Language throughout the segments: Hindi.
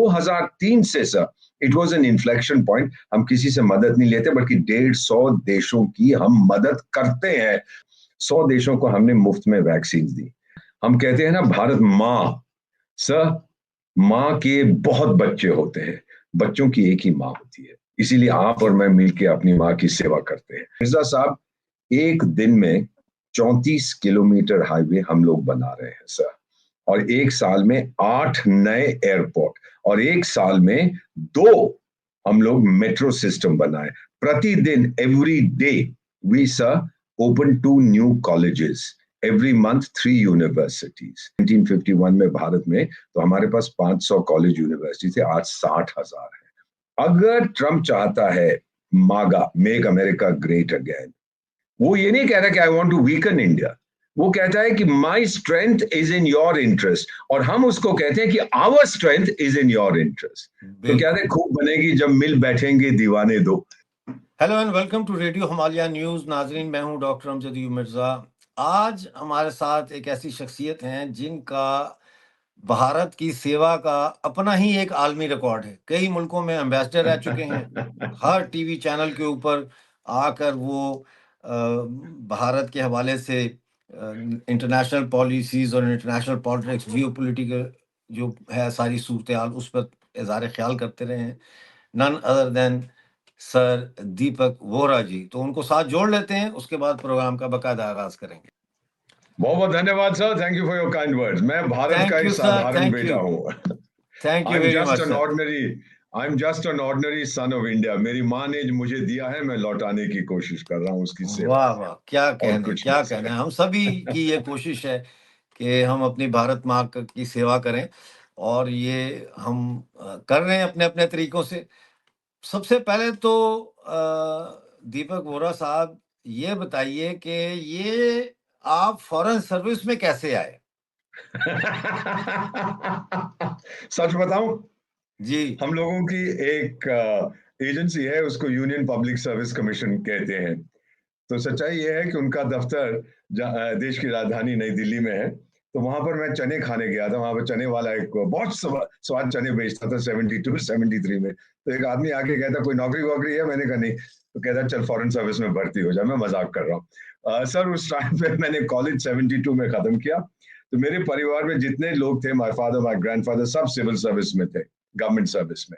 2003 से sir it was an inflection point. हम किसी से मदद नहीं लेते, बल्कि 150 देशों की हम मदद करते हैं। 100 देशों को हमने मुफ्त में वैक्सीन दी। हम कहते हैं ना भारत माँ, सर माँ के बहुत बच्चे होते हैं, बच्चों की एक ही माँ होती है, इसीलिए आप और मैं मिलके अपनी माँ की सेवा करते हैं। मिर्जा साहब, एक दिन में 34 किलोमीटर हाईवे हम लोग बना रहे हैं सर, और एक साल में 8 नए एयरपोर्ट, और एक साल में 2 हम लोग मेट्रो सिस्टम बनाए। प्रतिदिन every day we sir open 2 new colleges, every month 3 universities. 1951 में भारत में तो हमारे पास 500 कॉलेज यूनिवर्सिटी थे, आज 60,000 है। अगर ट्रम्प चाहता है मागा, मेक अमेरिका ग्रेट अगेन, वो ये नहीं कह रहा कि I want to weaken India, वो कहता है कि my strength is in your interest, और हम उसको कहते हैं कि our strength is in your interest. तो कहते हैं खूब बनेगी जब मिल बैठेंगे दीवाने दो। Hello and welcome to Radio Himalaya News. नाजरीन, मैं हूं डॉक्टर अमजद अयूब मिर्जा। आज हमारे साथ एक ऐसी शख्सियत हैं जिनका भारत की सेवा का अपना ही एक आलमी रिकॉर्ड है। कई मुल्कों में एम्बेसडर रह चुके हैं। हर टीवी चैनल के ऊपर आकर वो भारत के हवाले से इंटरनेशनल पॉलिसीज और इंटरनेशनल पॉलिटिक्स, जियो पॉलिटिकल जो है सारी सूरत हाल, उस पर इज़हार ख्याल करते रहे हैं। नन अदर देन सर दीपक वोरा जी। तो उनको साथ जोड़ लेते हैं, उसके बाद प्रोग्राम का बाकायदा आगाज करेंगे। बहुत बहुत धन्यवाद sir, thank you for your kind words. मैं भारत का एक साधारण बेटा हूँ। Thank you very much sir. I am just an ordinary son of India. मेरी माँ ने मुझे दिया है, मैं लौटाने की कोशिश कर रहा हूँ उसकी सेवा। वाह वाह, क्या कहने हम सभी की ये कोशिश है कि हम अपनी भारत माँ की सेवा करें, और ये हम कर रहे हैं अपने अपने तरीकों से। सबसे पहले तो दीपक वोरा साहब, ये बताइए कि ये आप फॉरेन सर्विस में कैसे आए? सच बताऊं जी। हम लोगों की एक एजेंसी है, उसको यूनियन पब्लिक सर्विस कमीशन कहते हैं। तो सच्चाई ये है कि उनका दफ्तर देश की राजधानी नई दिल्ली में है। तो वहां पर मैं चने खाने गया था। वहां पर चने वाला एक बहुत स्वाद चने बेचता था 72 73 में। तो एक आदमी आके कहता कोई नौकरी वोकरी है? मैंने कहा नहीं। तो कहता चल फॉरेन सर्विस में भर्ती हो जाए। मैं मजाक कर रहा हूँ सर। उस टाइम पे मैंने कॉलेज 72 में खत्म किया। तो मेरे परिवार में जितने लोग थे, माय फादर माय ग्रैंडफादर, सब सिविल सर्विस में थे, गवर्नमेंट सर्विस में।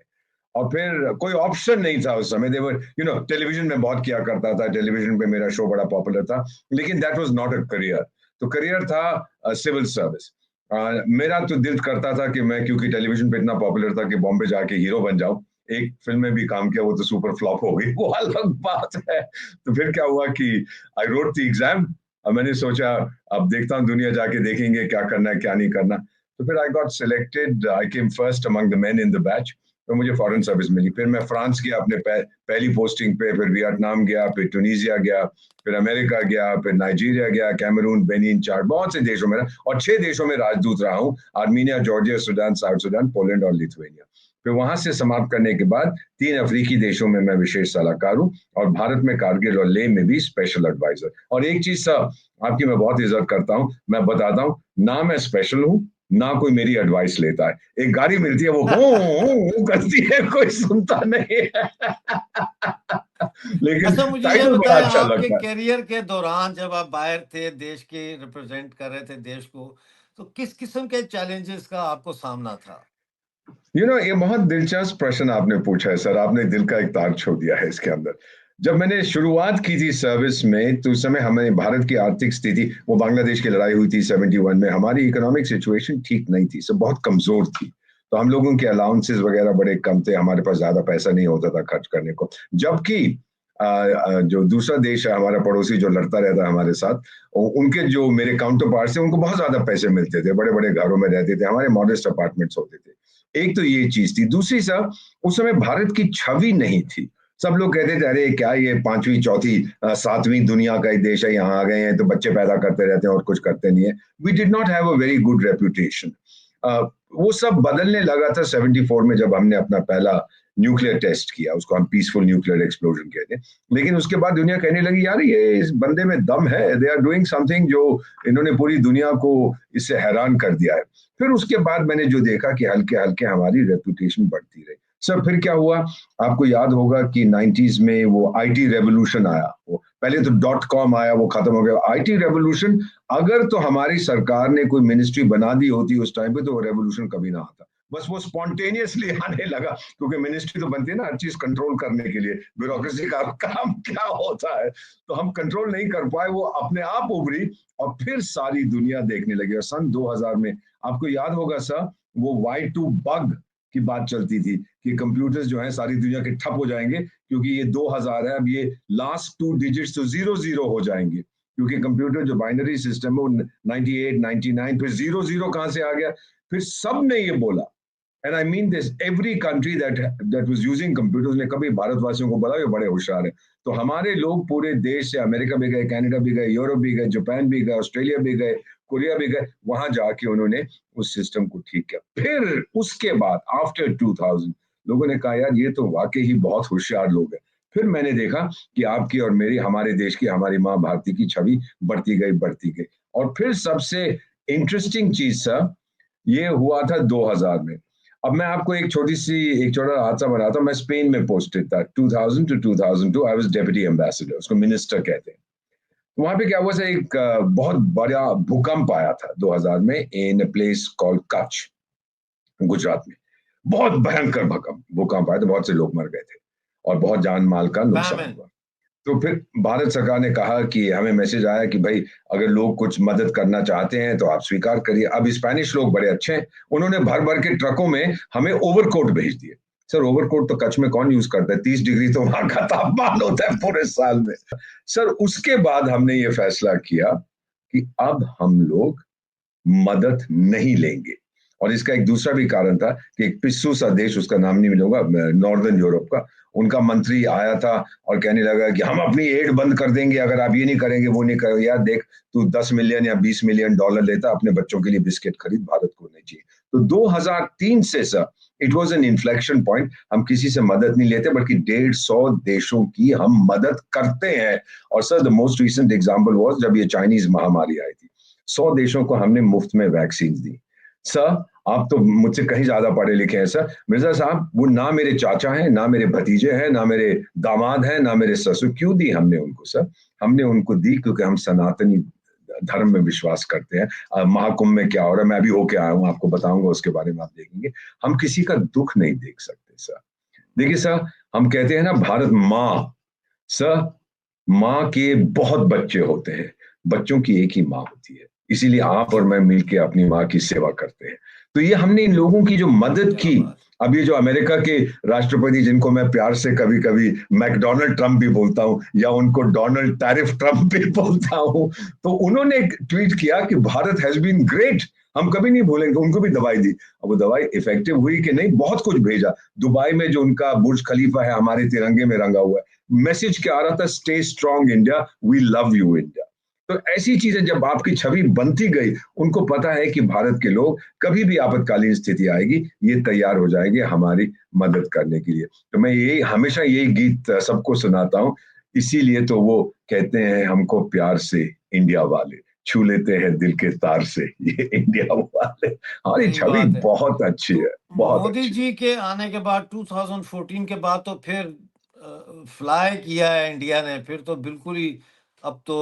और फिर कोई ऑप्शन नहीं था उस समय। देवर टेलीविजन में बहुत किया करता था, टेलीविजन पे मेरा शो बड़ा पॉपुलर था, लेकिन that was not a career. तो करियर था सिविल सर्विस। मेरा तो दिल करता था कि मैं, क्योंकि टेलीविजन पे इतना पॉपुलर था, कि बॉम्बे जाके हीरो बन जाऊं। एक फिल्म में भी काम किया, वो तो सुपर फ्लॉप हो गई, वो अलग बात है। तो फिर क्या हुआ कि आई रोट द एग्जाम। अब मैंने सोचा अब देखता हूँ, दुनिया जाके देखेंगे क्या करना है क्या नहीं करना। तो फिर I got selected, I came first among the main in the batch. तो मुझे फॉरेन सर्विस मिली। फिर मैं फ्रांस गया अपने पहली पोस्टिंग पे, फिर वियतनाम गया, फिर ट्यूनीसिया गया, फिर अमेरिका गया, फिर नाइजीरिया गया, कैमरून, बेनिन, चाड, बहुत से देशों में, और 6 देशों में राजदूत रहा हूँ। Armenia, Georgia, Sudan, south Sudan, Poland और लिथुआनिया। फिर वहां से समाप्त करने के बाद 3 अफ्रीकी देशों में मैं विशेष सलाहकार हूँ, और भारत में कारगिल और लेह में भी स्पेशल एडवाइजर। और एक चीज सर, आपकी मैं बहुत इज्जत करता हूँ, मैं बताता हूँ ना, मैं स्पेशल हूँ ना कोई मेरी एडवाइस लेता है। एक गाड़ी मिलती है, वो हो करती है, कोई सुनता नहीं है। लेकिन अच्छा, मुझे ये टाइटल बड़ा बताएं, अच्छा आपके लगता है। करियर के दौरान जब आप बाहर थे, देश के रिप्रेजेंट कर रहे थे देश को, तो किस किस्म के चैलेंजेस का आपको सामना था? ये बहुत दिलचस्प प्रश्न आपने पूछा है सर। आपने दिल का एक तार छू दिया है इसके अंदर। जब मैंने शुरुआत की थी सर्विस में, तो उस समय हमें भारत की आर्थिक स्थिति, वो बांग्लादेश की लड़ाई हुई थी 71 में, हमारी इकोनॉमिक सिचुएशन ठीक नहीं थी, सब बहुत कमजोर थी। तो हम लोगों के अलाउंसेस वगैरह बड़े कम थे, हमारे पास ज्यादा पैसा नहीं होता था खर्च करने को। जबकि जो दूसरा देश है हमारा पड़ोसी, जो लड़ता रहता है हमारे साथ, उनके जो मेरे काउंटर पार्ट्स थे, उनको बहुत ज्यादा पैसे मिलते थे, बड़े बड़े घरों में रहते थे, हमारे मॉडेस्ट अपार्टमेंट्स होते थे। एक तो ये चीज थी। दूसरी सर, उस समय भारत की छवि नहीं थी। सब लोग कहते थे अरे क्या ये 5वीं 4थी 7वीं दुनिया का ही देश है, यहाँ आ गए हैं तो बच्चे पैदा करते रहते हैं और कुछ करते नहीं है। We did not have a very good reputation. वो सब बदलने लगा था 74 में, जब हमने अपना पहला न्यूक्लियर टेस्ट किया, उसको हम पीसफुल न्यूक्लियर एक्सप्लोजन कहते हैं। लेकिन उसके बाद दुनिया कहने लगी यार ये इस बंदे में दम है, दे आर डूइंग समथिंग, जो इन्होंने पूरी दुनिया को इससे हैरान कर दिया है। फिर उसके बाद मैंने जो देखा कि हल्के हल्के हमारी रेपुटेशन बढ़ती रही। सर फिर क्या हुआ, आपको याद होगा कि 90s में वो आईटी रेवोल्यूशन आया, वो पहले तो .com आया, वो खत्म हो गया, आईटी रेवोल्यूशन। अगर तो हमारी सरकार ने कोई मिनिस्ट्री बना दी होती उस टाइम पे तो वो रेवोल्यूशन कभी ना आता, बस वो स्पॉन्टेनियसली आने लगा, क्योंकि मिनिस्ट्री तो बनती है ना हर चीज कंट्रोल करने के लिए, ब्यूरोक्रेसी का काम क्या होता है, तो हम कंट्रोल नहीं कर पाए, वो अपने आप उभरी और फिर सारी दुनिया देखने लगी। और सन 2000 में आपको याद होगा सर, वो Y2 बग की बात चलती थी कि कंप्यूटर्स जो है सारी दुनिया के ठप हो जाएंगे, क्योंकि ये 2000 है, अब ये लास्ट 2 डिजिट्स तो 00 हो जाएंगे, क्योंकि कंप्यूटर जो बाइनरी सिस्टम है वो 98 99 फिर 00 कहां से आ गया। फिर सब ने ये बोला, and I mean this, every country that was using computers ने कभी भारतवासियों को बोला ये बड़े होशियार है। तो हमारे लोग पूरे देश से अमेरिका भी गए, कनाडा भी गए, यूरोप भी गए, जापान भी गए, ऑस्ट्रेलिया भी गए, कोरिया भी गए, वहां जाके उन्होंने उस सिस्टम को ठीक किया। फिर उसके बाद आफ्टर 2000 लोगों ने कहा यार ये तो वाकई ही बहुत होशियार लोग हैं। फिर मैंने देखा कि आपकी और मेरी, हमारे देश की, हमारी माँ भारती की छवि बढ़ती गई। और फिर सबसे इंटरेस्टिंग चीज सा ये हुआ था 2000 में। अब मैं आपको एक छोटा हादसा बनाता हूँ। मैं स्पेन में पोस्टेड था 2000 to 2002, I was deputy ambassador, उसको मिनिस्टर कहते हैं। वहां पे क्या हुआ था, एक बहुत बड़ा भूकंप आया था 2000 में in place called Kutch, Gujarat में। बहुत भयंकर भूकंप आया, तो बहुत से लोग मर गए थे और बहुत जान माल का नुकसान मैम। हुआ। तो फिर भारत सरकार ने कहा कि हमें मैसेज आया कि भाई अगर लोग कुछ मदद करना चाहते हैं तो आप स्वीकार करिए। अब स्पेनिश लोग बड़े अच्छे हैं, उन्होंने भर भर के ट्रकों में हमें ओवरकोट भेज दिए। सर ओवरकोट तो कच्छ में कौन यूज करता है, 30 डिग्री तो वहां का तापमान होता है पूरे साल में। सर उसके बाद हमने ये फैसला किया कि अब हम लोग मदद नहीं लेंगे। और इसका एक दूसरा भी कारण था कि एक पिस्सू सा देश, उसका नाम नहीं मिलूंगा, नॉर्दर्न यूरोप का, उनका मंत्री आया था और कहने लगा कि हम अपनी एड बंद कर देंगे अगर आप ये नहीं करेंगे, वो नहीं करेंगे। यार देख, तू 10 मिलियन या 20 मिलियन डॉलर लेता, अपने बच्चों के लिए बिस्किट खरीद, भारत को नहीं चाहिए। तो 2003 से sir it was an inflection point, हम किसी से मदद नहीं लेते बल्कि 150 देशों की हम मदद करते हैं। और sir the most recent example was जब ये चाइनीज महामारी आई थी, 100 देशों को हमने मुफ्त में वैक्सीन दी। सर आप तो मुझसे कहीं ज्यादा पढ़े लिखे हैं सर, मिर्जा साहब वो ना मेरे चाचा हैं, ना मेरे भतीजे हैं, ना मेरे दामाद हैं, ना मेरे ससुर। क्यों दी हमने उनको सर? हमने उनको दी क्योंकि हम सनातनी धर्म में विश्वास करते हैं। महाकुंभ में क्या हो रहा है, मैं अभी होके आया हूँ, आपको बताऊंगा, उसके बारे में आप देखेंगे। हम किसी का दुख नहीं देख सकते सर। देखिए सर, हम कहते हैं ना भारत माँ, सर माँ के बहुत बच्चे होते हैं, बच्चों की एक ही माँ होती है, इसीलिए आप और मैं मिलके अपनी माँ की सेवा करते हैं। तो ये हमने इन लोगों की जो मदद क्या की, बात। अब ये जो अमेरिका के राष्ट्रपति, जिनको मैं प्यार से कभी कभी मैकडोनल्ड ट्रम्प भी बोलता हूँ या उनको डोनाल्ड टैरिफ ट्रम्प भी बोलता हूँ, तो उन्होंने एक ट्वीट किया कि भारत हैज बीन ग्रेट, हम कभी नहीं भूलेंगे। उनको भी दवाई दी, अब वो दवाई इफेक्टिव हुई कि नहीं, बहुत कुछ भेजा। दुबई में जो उनका बुर्ज खलीफा है हमारे तिरंगे में रंगा हुआ है, मैसेज क्या आ रहा था, stay strong India, we love you India. तो ऐसी चीजें जब आपकी छवि बनती गई, उनको पता है कि भारत के लोग कभी भी आपातकालीन स्थिति आएगी ये तैयार हो जाएंगे हमारी मदद करने के लिए। तो मैं यही हमेशा यही गीत सबको सुनाता हूँ, इसीलिए तो वो कहते हैं हमको प्यार से इंडिया वाले, छू लेते हैं दिल के तार से ये इंडिया वाले। हमारी सही छवि बात है। बहुत अच्छी तो है, बहुत मोदी अच्छी। जी के आने के बाद 2014 के बाद तो फिर फ्लाई किया है इंडिया ने, फिर तो बिल्कुल ही, अब तो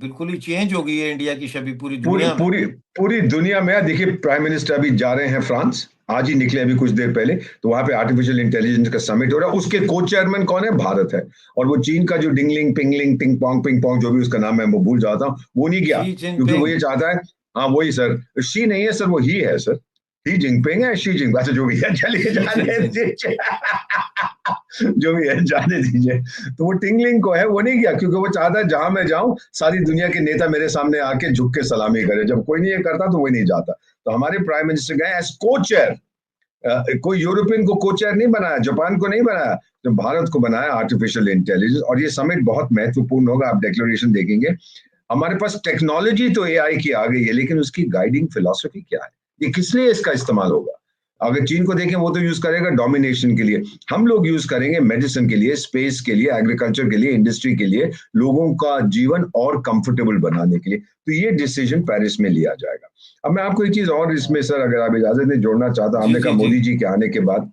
बिल्कुल ही चेंज हो गई है इंडिया की छवि पूरी पूरी दुनिया में। पूरी पूरी दुनिया में देखिए, प्राइम मिनिस्टर अभी जा रहे हैं फ्रांस, आज ही निकले अभी कुछ देर पहले, तो वहां पे आर्टिफिशियल इंटेलिजेंस का समिट हो रहा है, उसके को चेयरमैन कौन है, भारत है। और वो चीन का जो डिंगलिंग पिंगलिंग पिंग पोंग जो भी उसका नाम है मैं भूल जाता हूँ, वो नहीं गया, शी क्योंकि वो जिनपिंग। ये चाहता है। हाँ वही सर, शी नहीं है सर, वो ही है सर, ही जिनपिंग है, शी जिंग, अच्छा जो भी है चलिए शी जाने जिनपिंग। दीजिए जो भी है जाने दीजिए। तो वो टिंगलिंग को है, वो नहीं गया, क्योंकि वो चाहता है जहां मैं जाऊं सारी दुनिया के नेता मेरे सामने आके झुक के सलामी करे, जब कोई नहीं ये करता तो वो नहीं जाता। तो हमारे प्राइम मिनिस्टर गए एज को चेयर, कोई यूरोपियन को को चेयर नहीं बनाया, जापान को नहीं बनाया, तो भारत को बनाया आर्टिफिशियल इंटेलिजेंस। और ये समिट बहुत महत्वपूर्ण होगा, आप डिक्लेरेशन देखेंगे। हमारे पास टेक्नोलॉजी तो एआई की आ गई है, लेकिन उसकी गाइडिंग फिलॉसफी क्या है, ये किस लिए इसका इस्तेमाल होगा। अगर चीन को देखें वो तो यूज करेगा डोमिनेशन के लिए, हम लोग यूज करेंगे मेडिसिन के लिए, स्पेस के लिए, एग्रीकल्चर के लिए, इंडस्ट्री के लिए, लोगों का जीवन और कंफर्टेबल बनाने के लिए। तो ये डिसीजन पेरिस में लिया जाएगा। अब मैं आपको एक चीज और इसमें सर अगर आप इजाजत दें जोड़ना चाहता हूं। जी हमने कहा जी जी मोदी जी के आने के बाद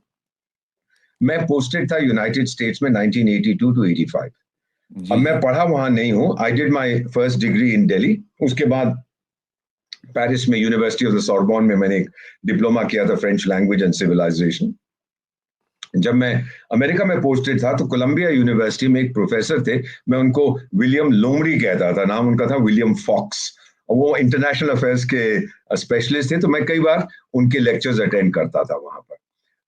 मैं पोस्टेड था यूनाइटेड स्टेट्स में 1982 टू 85। अब जी मैं पढ़ा वहां नहीं हूं, I did my first degree in Delhi, उसके बाद पेरिस में यूनिवर्सिटी ऑफ द सोरबोन में मैंने एक डिप्लोमा किया था फ्रेंच लैंग्वेज एंड सिविलाइजेशन। जब मैं अमेरिका में पोस्टेड था तो कोलंबिया यूनिवर्सिटी में एक प्रोफेसर थे, मैं उनको विलियम लोमड़ी कहता था, नाम उनका था विलियम फॉक्स, और वो इंटरनेशनल अफेयर्स के स्पेशलिस्ट थे, तो मैं कई बार उनके लेक्चर्स अटेंड करता था वहां पर।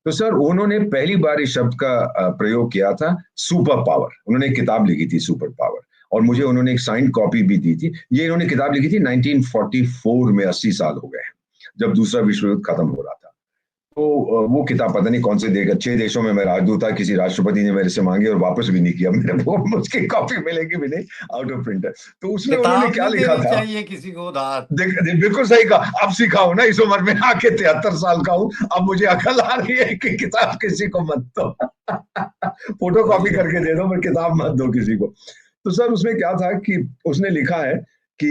तो सर उन्होंने पहली बार इस शब्द का प्रयोग किया था सुपर पावर। उन्होंने एक किताब लिखी थी सुपर पावर, और मुझे उन्होंने एक साइंड कॉपी भी दी थी। ये इन्होंने किताब लिखी थी 1944 में, 80 साल हो गए हैं, जब दूसरा विश्व युद्ध खत्म हो रहा था। तो वो किताब पता नहीं कौन से 6 देशों में मैं राजदूत था, किसी राष्ट्रपति ने मेरे से मांगी और वापस भी नहीं किया मेरे को, उसकी कॉपी मिलेगी भी नहीं आउट ऑफ प्रिंटर। तो उसमें उन्होंने किताब क्या नहीं लिखा देनी था, चाहिए किसी को उधार। बिल्कुल सही कहा, अब सिखाओ ना, इस उम्र में आके 73 साल का हूं, अब मुझे अकल आ रही है कि किताब किसी को मत दो। फोटो कॉपी बढ़िया। करके दे दो पर किताब मत दो किसी को। तो सर उसमें क्या था कि उसने लिखा है कि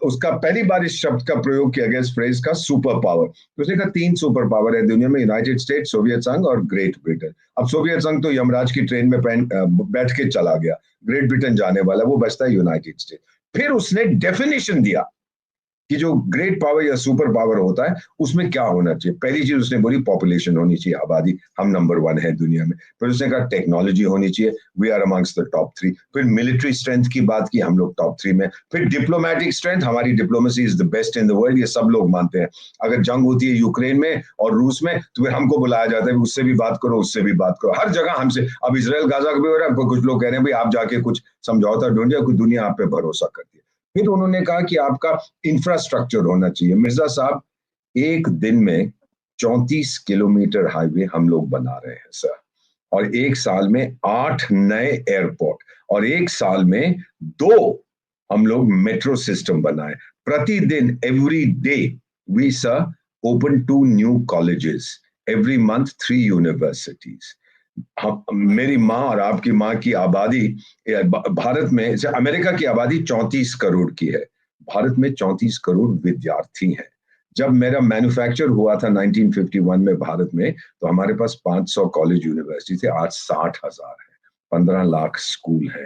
उसका पहली बार इस शब्द का प्रयोग किया गया, इस फ्रेज का, सुपर पावर। तो उसने कहा 3 सुपर पावर है दुनिया में, यूनाइटेड स्टेट्स, सोवियत संघ और ग्रेट ब्रिटेन। अब सोवियत संघ तो यमराज की ट्रेन में बैठ के चला गया, ग्रेट ब्रिटेन जाने वाला, वो बचता है यूनाइटेड स्टेट्स। फिर उसने डेफिनेशन दिया कि जो ग्रेट पावर या सुपर पावर होता है उसमें क्या होना चाहिए। पहली चीज उसने बोली पॉपुलेशन होनी चाहिए, आबादी, हम नंबर 1 है दुनिया में। फिर उसने कहा टेक्नोलॉजी होनी चाहिए, we are amongst the top 3। फिर मिलिट्री स्ट्रेंथ की बात की, हम लोग टॉप 3 में। फिर डिप्लोमेटिक स्ट्रेंथ, हमारी diplomacy is the best in the world, ये सब लोग मानते हैं। अगर जंग होती है यूक्रेन में और रूस में तो फिर हमको बुलाया जाता है, उससे भी बात करो, उससे भी बात करो, हर जगह हमसे। अब इसराइल गाजा का भी हो रहा है, कुछ लोग कह रहे हैं भाई आप जाके कुछ समझौता ढूंढिए, कुछ दुनिया आप पे भरोसा करती है। फिर उन्होंने कहा कि आपका इंफ्रास्ट्रक्चर होना चाहिए। मिर्जा साहब, एक दिन में 34 किलोमीटर हाईवे हम लोग बना रहे हैं सर, और एक साल में 8 नए एयरपोर्ट, और एक साल में 2 हम लोग मेट्रो सिस्टम बनाए। प्रतिदिन, every day we sir open 2 new colleges, every month 3 universities. मेरी माँ और आपकी माँ की आबादी भारत में, अमेरिका की आबादी 34 करोड़ की है, भारत में 34 करोड़ विद्यार्थी हैं। जब मेरा मैन्युफैक्चर हुआ था 1951 में भारत में, तो हमारे पास 500 कॉलेज यूनिवर्सिटी थे, आज 60,000 है, 15 लाख स्कूल है।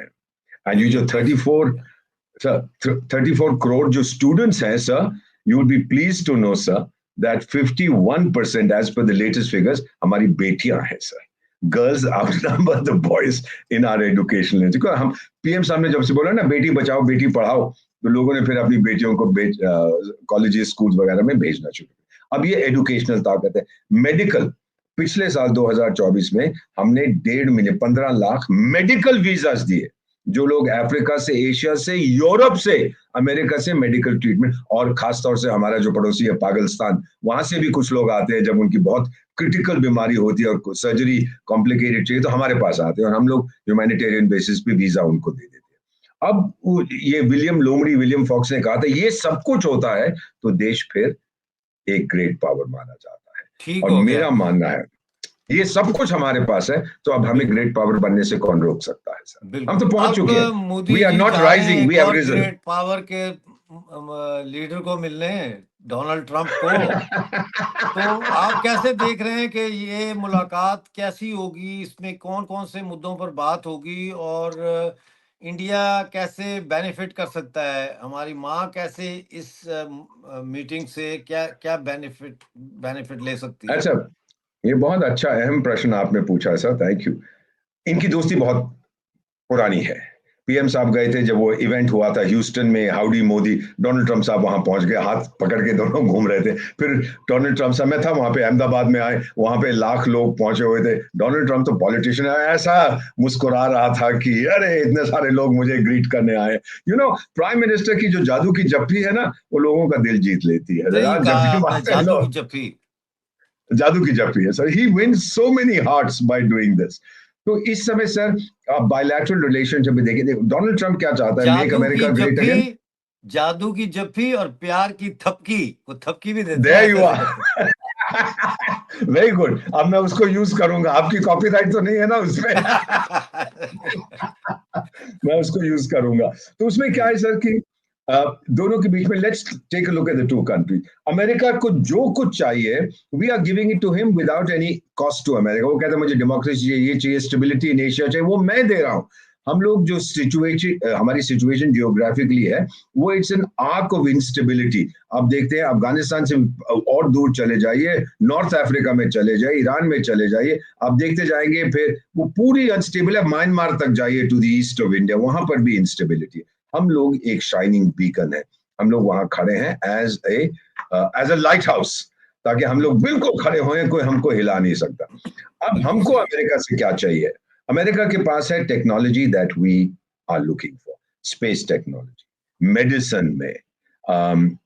एंड ये ये जो देश 34 करोड़ जो स्टूडेंट्स हैं sir, you will be please to know sir that 51% as per the latest figures हमारी बेटियां हैं sir. Girls outnumber the boys in our education। देखो हम पीएम साहब ने जब से बोला ना बेटी बचाओ बेटी पढ़ाओ, तो लोगों ने फिर अपनी बेटियों को कॉलेजेस स्कूल्स वगैरह में भेजना शुरू किया। अब ये एजुकेशनल ताकत है। मेडिकल, पिछले साल 2024 में हमने 1.5 महीने 15 लाख मेडिकल वीजास दिए, जो लोग अफ्रीका से, एशिया से, यूरोप से, अमेरिका से मेडिकल ट्रीटमेंट, और खासतौर से हमारा जो पड़ोसी है पाकिस्तान, वहां से भी कुछ लोग आते हैं जब उनकी बहुत क्रिटिकल बीमारी होती है और सर्जरी कॉम्प्लिकेटेड चाहिए तो हमारे पास आते हैं, और हम लोग ह्यूमैनिटेरियन बेसिस पे वीजा उनको दे देते हैं। अब ये विलियम लोमड़ी, विलियम फॉक्स ने कहा था ये सब कुछ होता है तो देश फिर एक ग्रेट पावर माना जाता है। ठीक और हो गया। मेरा मानना है ये सब कुछ हमारे पास है, तो अब हमें बिल्कुल ग्रेट पावर बनने से कौन रोक सकता है सर? हम बिल्कुल। तो पहुंच अब चुके हैं। मोदी वी आर जी नॉट जा रहे हैं राइजिंग, वी एक हैव और रिजन। ग्रेट पावर के लीडर को मिलने, डोनाल्ड ट्रंप को। तो आप कैसे देख रहे हैं कि ये मुलाकात कैसी होगी, इसमें कौन कौन से मुद्दों पर बात होगी, और इंडिया कैसे बेनिफिट कर सकता है, हमारी माँ कैसे इस मीटिंग से क्या क्या बेनिफिट बेनिफिट ले सकती है? अच्छा, ये बहुत अच्छा अहम प्रश्न आपने पूछा सर, थैंक यू। इनकी दोस्ती बहुत पुरानी है। पीएम साहब गए थे जब वो इवेंट हुआ था ह्यूस्टन में, हाउडी मोदी, डोनाल्ड ट्रंप साहब वहां पहुंच गए, हाथ पकड़ के दोनों घूम रहे थे। फिर डोनाल्ड ट्रंप साहब, मैं था वहां पे, अहमदाबाद में आए, वहां पे लाख लोग पहुंचे हुए थे। डोनाल्ड ट्रंप तो पॉलिटिशियन है, ऐसा मुस्कुरा रहा था कि अरे इतने सारे लोग मुझे ग्रीट करने आए। प्राइम मिनिस्टर की जो जादू की जप्पी है ना, वो लोगों का दिल जीत लेती है। सही कहा जब भी आपने, मारते हैं जादू की लोग, जप्पी। जादू की जप्पी है sir. He wins so many hearts by doing this. तो इस समय सर आप बायलैटरल रिलेशनशिप भी देखिए, डोनाल्ड ट्रंप क्या चाहता है, मेक जादू की अमेरिका ग्रेट जप्फी, अगेन। जादू की जप्फी और प्यार की थपकी, वो थपकी भी देते हैं, देयर ऐसे यू ऐसे करते हैं। आर। वेरी गुड, अब मैं उसको यूज करूंगा, आपकी कॉपीराइट तो नहीं है ना उसमें? मैं उसको यूज करूंगा। तो उसमें क्या है सर कि दोनों के बीच में let's take a look at the two country. America को जो कुछ चाहिए, we are giving it to him without any cost to America. वो कहता है मुझे डेमोक्रेसी चाहिए, ये चाहिए, स्टेबिलिटी इन एशिया चाहिए, वो मैं दे रहा हूँ। हम लोग जो सिचुएशन, हमारी सिचुएशन जियोग्राफिकली है, वो it's an arc of instability. आप देखते हैं अफगानिस्तान से और दूर चले जाइए, नॉर्थ अफ्रीका में चले जाइए, ईरान में चले जाइए, आप देखते जाएंगे, फिर वो पूरी अनस्टेबल है। म्यांमार तक जाइए to the east of India, वहां पर भी इंस्टेबिलिटी। हम लोग एक शाइनिंग बीकन है, हम लोग वहां खड़े हैं एज अ लाइट हाउस, ताकि हम लोग बिल्कुल खड़े हों, कोई हमको हिला नहीं सकता। अब बिल्कुल हमको सही। अमेरिका से क्या चाहिए? अमेरिका के पास है technology that we are looking for, space technology, medicine में,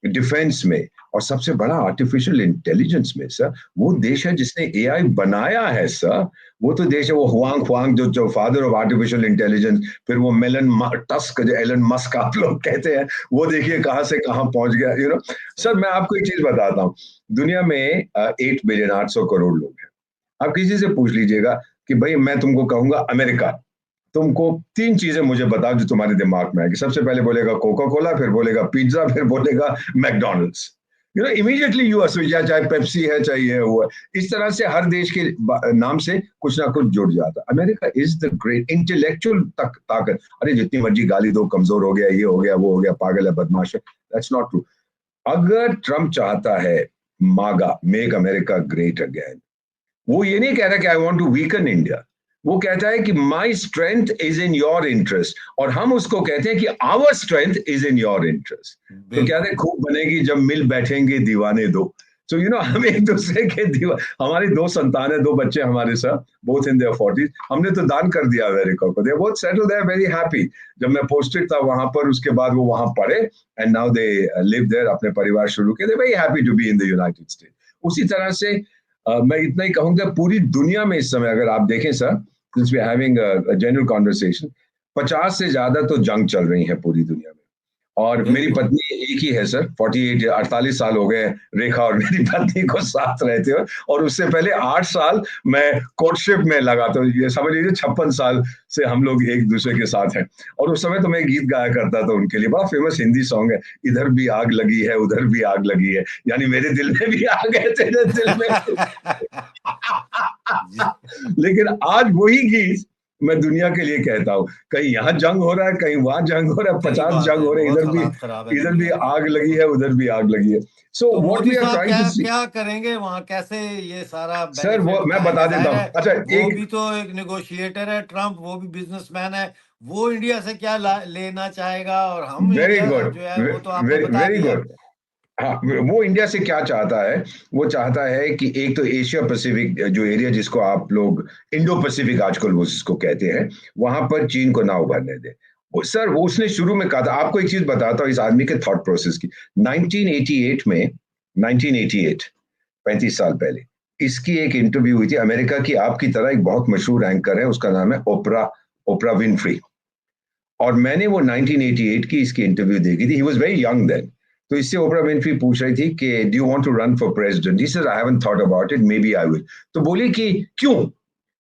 डिफेंस में, और सबसे बड़ा आर्टिफिशियल इंटेलिजेंस में। सर वो देश है जिसने एआई बनाया है सर। वो तो देश है, वो हुआंग हुआंग जो फादर ऑफ आर्टिफिशियल इंटेलिजेंस, फिर वो मेलन टस्क जो एलन मस्क आप लोग कहते हैं, वो देखिए कहां से कहां पहुंच गया, सर सही। मैं आपको एक चीज बताता हूँ। दुनिया में 8 बिलियन 800 करोड़ लोग हैं। आप किसी से पूछ लीजिएगा कि भाई मैं तुमको कहूंगा अमेरिका, तुमको तीन चीजें मुझे बताओ जो तुम्हारे दिमाग में आएगी। सबसे पहले बोलेगा कोका कोला, फिर बोलेगा पिज्जा, फिर बोलेगा मैकडोनल्ड्स। इमीडिएटली यू एसोसिएट, चाहे पेप्सी है चाहे ये वो है। इस तरह से हर देश के नाम से कुछ ना कुछ जुड़ जाता। America is the great intellectual ताकत। अरे जितनी मर्जी गाली दो, कमजोर हो गया, ये हो गया, वो हो गया, पागल है, बदमाश है, दैट्स नॉट ट्रू। अगर ट्रम्प चाहता है मागा, मेक अमेरिका ग्रेट अगेन, वो ये नहीं कह रहा कि I want to weaken India. वो कहता है कि my strength is in your interest, और हम उसको कहते हैं कि our strength is in your interest. तो कहते हैं बिल्कुल। खूब बनेगी जब मिल बैठेंगे दीवाने दो। सो हम एक दूसरे के हमारी दो संतान है, दो बच्चे हमारे साथ, बोथ इन देयर 40s। हमने तो दान कर दिया अमेरिका को, they are both settled, they are very happy. जब मैं पोस्टेड था वहां पर, उसके बाद वो वहां पढ़े, and now they live there, अपने परिवार शुरू किए, they very happy to be in the United State. उसी तरह से मैं इतना ही कहूंगा, पूरी दुनिया में इस समय अगर आप देखें sir, since we are having a general conversation, 50 से ज्यादा तो जंग चल रही है पूरी दुनिया में। और मेरी बिल्कुल। पत्नी एक ही है सर, 48 साल हो गए रेखा और मेरी पत्नी को साथ रहते हुए। और उससे पहले 8 साल मैं कोर्टशिप में लगा, तो ये समझ लीजिए 56 साल से हम लोग एक दूसरे के साथ हैं। और उस समय तो मैं गीत गाया करता था उनके लिए, बड़ा फेमस हिंदी सॉन्ग है, इधर भी आग लगी है उधर भी आग लगी है, यानी मेरे दिल में भी आग है, तेरे दिल में भी। जी। लेकिन आज वही गीत मैं दुनिया के लिए कहता हूँ, कहीं यहाँ जंग हो रहा है, कहीं वहां जंग हो रहा है, सही 50 बात जंग है, हो रहे हैं, बहुत हालात खराब है इधर भी दुनिया के। आग लगी है, उधर भी आग लगी है। सो तो व्हाट मोदी वी आर साहब ट्राइंग क्या टू सी। क्या करेंगे वहां, कैसे ये सारा सर बेनिफिट वो मैं उठाएंगे? बता देता जाहिर हूँ, है अच्छा वो एक, भी तो एक नेगोशिएटर है, ट्रम्प, वो भी बिजनेसमैन है। वो इंडिया से क्या लेना चाहेगा, और हम वेरी इंडिया गुड, जो है वो तो आपने वेरी बता वेरी दिया। गुड। हाँ, वो इंडिया से क्या चाहता है? वो चाहता है कि एक तो एशिया पैसिफिक जो एरिया, जिसको आप लोग इंडो पैसिफिक आजकल वो जिसको कहते हैं, वहां पर चीन को ना उभरने दे। सर वो उसने शुरू में कहा था, आपको एक चीज बताता हूँ इस आदमी के थॉट प्रोसेस की। 1988 में, 1988, 35 साल पहले, इसकी एक इंटरव्यू हुई थी अमेरिका की आपकी तरह एक बहुत मशहूर एंकर है, उसका नाम है ओपरा, ओपरा विनफ्री। और मैंने वो 1988 की इसकी इंटरव्यू देखी थी, he was very young then. तो इससे ओपरा विनफ्री पूछ रही थी कि do you want to run for president? He said I haven't thought about it, maybe I will. तो बोली कि क्यों?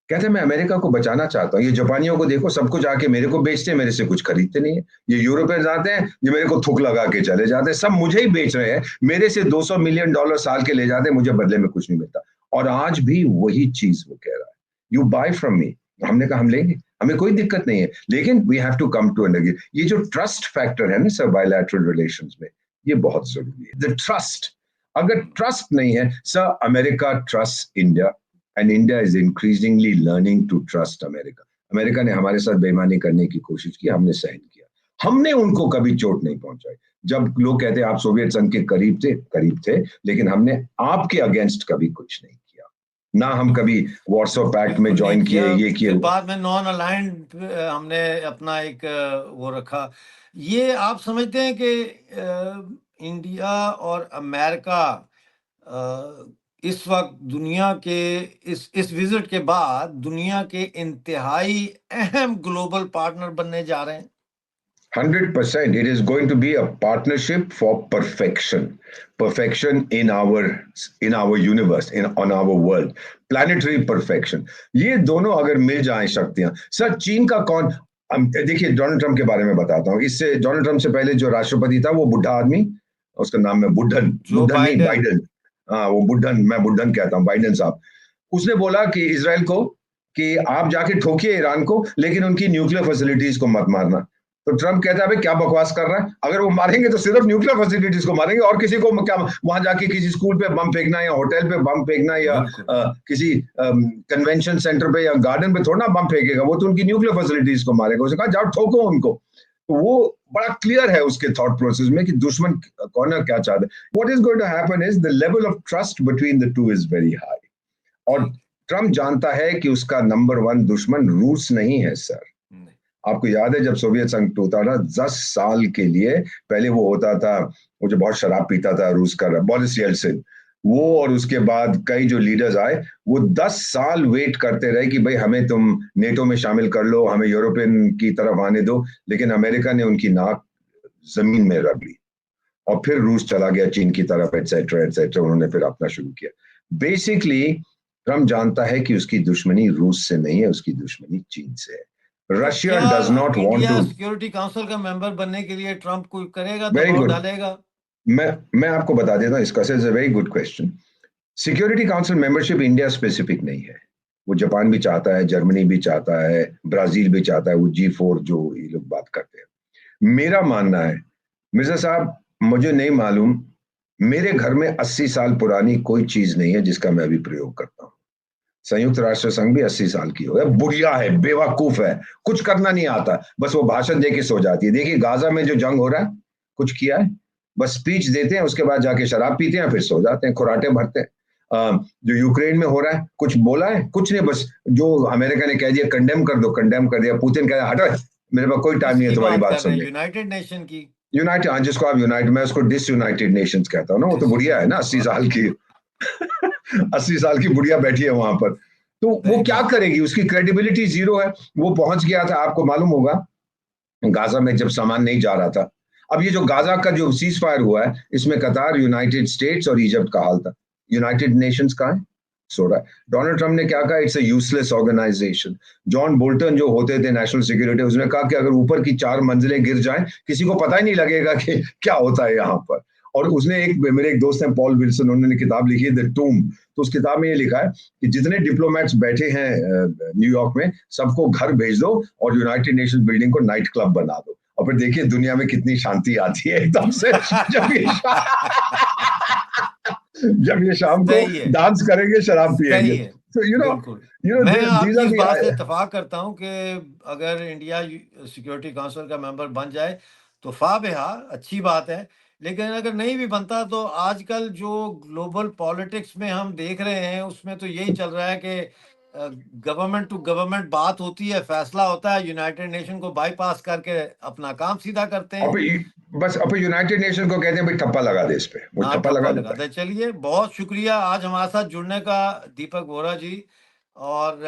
कहते मैं अमेरिका को बचाना चाहता हूँ। ये जापानियों को देखो, सब कुछ आके मेरे को बेचते हैं, मेरे से कुछ खरीदते नहीं है। ये यूरोपियंस आते हैं, ये मेरे को थूक लगा के चले जाते हैं, सब मुझे ही बेच रहे हैं, मेरे से 200 मिलियन डॉलर साल के ले जाते हैं, मुझे बदले में कुछ नहीं मिलता। और आज भी वही चीज वो कह रहा है, यू बाय फ्रॉम मी। हमने कहा हम लेंगे, हमें कोई दिक्कत नहीं है, लेकिन we have to come to an. ये जो ट्रस्ट फैक्टर है ना सर बायलैटरल रिलेशंस में, ये बहुत जरूरी है, द ट्रस्ट। अगर ट्रस्ट नहीं है sir, America trust India, and India is increasingly learning to trust America. अमेरिका ने हमारे साथ बेईमानी करने की कोशिश की, हमने सहन किया, हमने उनको कभी चोट नहीं पहुंचाई। जब लोग कहते हैं आप सोवियत संघ के करीब थे, लेकिन हमने आपके अगेंस्ट कभी कुछ नहीं किया, ना हम कभी वॉर्सो पैक्ट में बिल्कुल नहीं ज्वाइन किए, किया। ये किए। फिर बाद में नॉन अलाइंड हमने अपना एक वो रखा। ये आप समझते हैं कि इंडिया और अमेरिका इस वक्त दुनिया के इस विजिट के बाद दुनिया के इंतहाई अहम ग्लोबल पार्टनर बनने जा रहे हैं? 100%. It is going to be a partnership for perfection in our universe, on our world, planetary perfection. ये दोनों अगर मिल जाएं शक्तियां, सर चीन का कौन, देखिए डोनाल्ड ट्रम्प के बारे में बताता हूँ। इससे डोनाल्ड ट्रम्प से पहले जो राष्ट्रपति था वो बुढ़ा आदमी, उसका नाम है बुढ़न, जो बुढ़न नहीं बाइडेन। बाइडन। हाँ वो बुढ़न, मैं बुढ़न कहता हूँ, बाइडेन साहब। उसने बोला कि इजराइल को कि आप जाके ठोकिए ईरान को, लेकिन उनकी न्यूक्लियर फैसिलिटीज को मत मारना। तो ट्रम्प कहता है भाई क्या बकवास कर रहा है, अगर वो मारेंगे तो सिर्फ न्यूक्लियर फैसिलिटीज को मारेंगे, और किसी को क्या वहां जाके किसी स्कूल पे बम फेंकना या होटल पे बम फेंकना या बिल्कुल। किसी कन्वेंशन सेंटर पे या गार्डन पे थोड़ा बम फेंकेगा, वो तो उनकी न्यूक्लियर फैसिलिटीज को मारेगा। उसने कहा जाओ ठोको उनको। तो वो बड़ा क्लियर है उसके थॉट प्रोसेस में कि दुश्मन कौन है, क्या चाहता है। What is going to happen is the level of trust between the two is very high. और ठीक। ट्रम्प जानता है कि उसका नंबर 1 दुश्मन रूस नहीं है सर। नहीं। आपको याद है जब सोवियत संघ टूटा था, 10 साल के लिए, पहले वो होता था, वो जो बहुत शराब पीता था रूस का, बोरिस येल्सिन, वो और उसके बाद कई जो लीडर्स आए, वो 10 साल वेट करते रहे कि भाई हमें तुम नेटो में शामिल कर लो, हमें यूरोपियन की तरफ आने दो, लेकिन अमेरिका ने उनकी नाक जमीन में रख ली। और फिर रूस चला गया चीन की तरफ, एटसेट्रा एटसेट्रा, उन्होंने फिर अपना शुरू किया। बेसिकली ट्रम्प जानता है कि उसकी दुश्मनी रूस से नहीं है, उसकी दुश्मनी चीन से है। तो रशिया क्या does not want India to. Security council का मेंबर बनने के लिए ट्रम्प कोई करेगा, वेरी दबाव गुड। डालेगा? मैं आपको बता देता हूँ इसका, it's a very good question. Security council membership India specific नहीं है। वो जापान भी चाहता है, जर्मनी भी चाहता है, ब्राजील भी चाहता है, वो G4 जो ये लोग बात करते हैं। मेरा मानना है मिर्जा साहब, मुझे नहीं मालूम, मेरे घर में 80 साल पुरानी कोई चीज नहीं है जिसका मैं अभी प्रयोग करता हूँ। संयुक्त राष्ट्र संघ भी 80 साल की हो, बुढ़िया है, बेवकूफ है, कुछ करना नहीं आता, बस वो भाषण दे के सो जाती है। देखिए गाजा में जो जंग हो रहा है, कुछ किया है? बस स्पीच देते हैं, उसके बाद जाके शराब पीते हैं, फिर सो जाते हैं, खुराटे भरते हैं। जो यूक्रेन में हो रहा है, कुछ बोला है? कुछ नहीं, बस जो अमेरिका ने कह दिया कंडेम कर दो, कंडेम कर दिया। पुतिन कह दिया हटो, मेरे पास कोई टाइम नहीं है किसकी तुम्हारी बात बात कर रहे हैं, सुनने। यूनाइटेड नेशन की? यूनाइटेड, हाँ जिसको आप यूनाइटेड, मैं उसको डिसयूनाइटेड नेशंस कहता हूँ ना, वो तो बुढ़िया है ना, 80 वाह। साल की। 80 साल की बुढ़िया बैठी है वहां पर। तो वो सही क्या बात। करेगी, उसकी क्रेडिबिलिटी जीरो है। वो पहुंच गया था, आपको मालूम होगा, गाजा में जब सामान नहीं जा रहा था। अब ये जो गाजा का जो सीज फायर हुआ है, इसमें कतार, यूनाइटेड स्टेट्स और इजिप्ट का हाल था। यूनाइटेड नेशंस कहाँ है? सो रहा है। डोनाल्ड ट्रम्प ने क्या कहा, it's a useless organisation. John Bolton जो होते थे नेशनल सिक्योरिटी, उसने कहा कि अगर ऊपर की 4 मंजिलें गिर जाएं, किसी को पता ही नहीं लगेगा कि क्या होता है यहाँ पर। और उसने मेरे एक दोस्त हैं पॉल विल्सन, उन्होंने किताब लिखी है द टूम। तो उस किताब में ये लिखा है कि जितने डिप्लोमेट्स बैठे हैं न्यूयॉर्क में, सबको घर भेज दो और यूनाइटेड नेशंस बिल्डिंग को नाइट क्लब बना दो, और फिर देखिए दुनिया में कितनी शांति आती है एकदम से। जब ये जब ये शाम को सही है। डांस करेंगे, शराब पिएंगे। सही है। तो बिल्कुल। यू नो मैं दीज आपकी आर इस बात से दी। इत्तेफाक करता हूं कि अगर इंडिया सिक्योरिटी काउंसिल का मेंबर बन जाए तो फाबिहा अच्छी बात है। लेकिन अगर नहीं भी बनता तो आजकल जो ग्लोबल पॉलिटिक्स में हम देख रहे हैं उसमें तो यही चल रहा है कि गवर्नमेंट टू गवर्नमेंट बात होती है, फैसला होता है, यूनाइटेड नेशन को बाईपास करके अपना काम सीधा करते हैं। अब बस अब यूनाइटेड नेशन को कहते हैं भाई ठप्पा लगा दे, इस पे वो हाँ, ठप्पा ठप्पा लगा लगा देता है। दे। चलिए, बहुत शुक्रिया आज हमारे साथ जुड़ने का, दीपक वोरा जी। और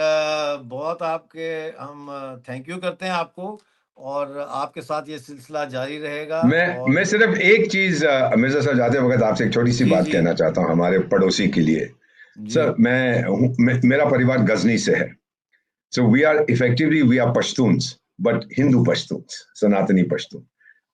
बहुत आपके हम थैंक यू करते हैं आपको, और आपके साथ ये सिलसिला जारी रहेगा। मैं और सिर्फ एक चीज मिर्जा सर जाते वक्त आपसे एक छोटी सी जी बात जी कहना चाहता हूँ हमारे पड़ोसी के लिए। जी। सर मेरा परिवार गजनी से है। So we are effectively we are Pashtuns, but Hindu Pashtuns, सनातनी पश्तून।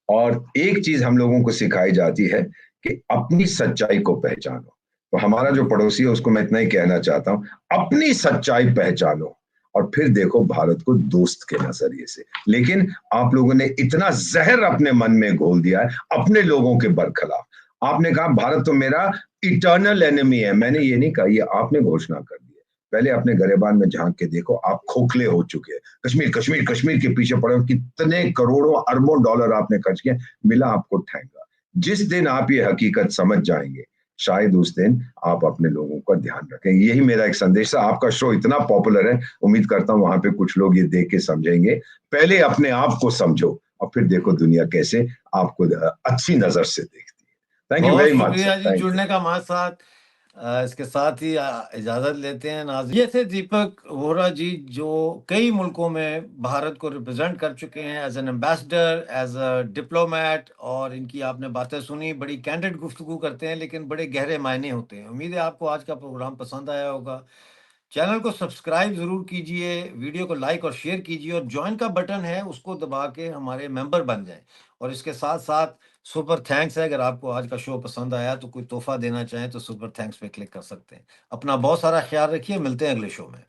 और एक चीज हम लोगों को सिखाई जाती है कि अपनी सच्चाई को पहचानो। तो हमारा जो पड़ोसी है उसको मैं इतना ही कहना चाहता हूँ, अपनी सच्चाई पहचानो और फिर देखो भारत को दोस्त के नजरिए से। लेकिन आप लोगों ने इतना जहर अपने मन में घोल दिया है अपने लोगों के बरखिलाफ। आपने कहा भारत तो मेरा इटर्नल एनिमी है, मैंने ये नहीं कहा, ये आपने घोषणा कर दी है। पहले अपने गरेबान में झांक के देखो, आप खोखले हो चुके हैं। कश्मीर कश्मीर कश्मीर के पीछे पड़े हो, कितने करोड़ों अरबों डॉलर आपने खर्च किए, मिला आपको ठेंगा। जिस दिन आप ये हकीकत समझ जाएंगे, शायद उस दिन आप अपने लोगों का ध्यान रखें। यही मेरा एक संदेश है। आपका शो इतना पॉपुलर है, उम्मीद करता हूं वहां पे कुछ लोग ये देख के समझेंगे। पहले अपने आप को समझो और फिर देखो दुनिया कैसे आपको अच्छी नजर से देखती है। थैंक यू बहुत वेरी मच सर, शुक्रिया जी थैंक यू। जुड़ने का हमारे साथ। इसके साथ ही इजाज़त लेते हैं नाज़रीन। ये थे दीपक वोहरा जी, जो कई मुल्कों में भारत को रिप्रेज़ेंट कर चुके हैं as an ambassador, as a diplomat, और इनकी आपने बातें सुनी, बड़ी कैंडिड गुफ्तगू करते हैं, लेकिन बड़े गहरे मायने होते हैं। उम्मीद है आपको आज का प्रोग्राम पसंद आया होगा। चैनल को सब्सक्राइब ज़रूर कीजिए, वीडियो को लाइक और शेयर कीजिए, और जॉइन का बटन है उसको दबा के हमारे मेंबर बन जाएँ। और इसके साथ-साथ सुपर थैंक्स है, अगर आपको आज का शो पसंद आया तो कोई तोहफ़ा देना चाहें तो सुपर थैंक्स पे क्लिक कर सकते हैं। अपना बहुत सारा ख़्याल रखिए, मिलते हैं अगले शो में।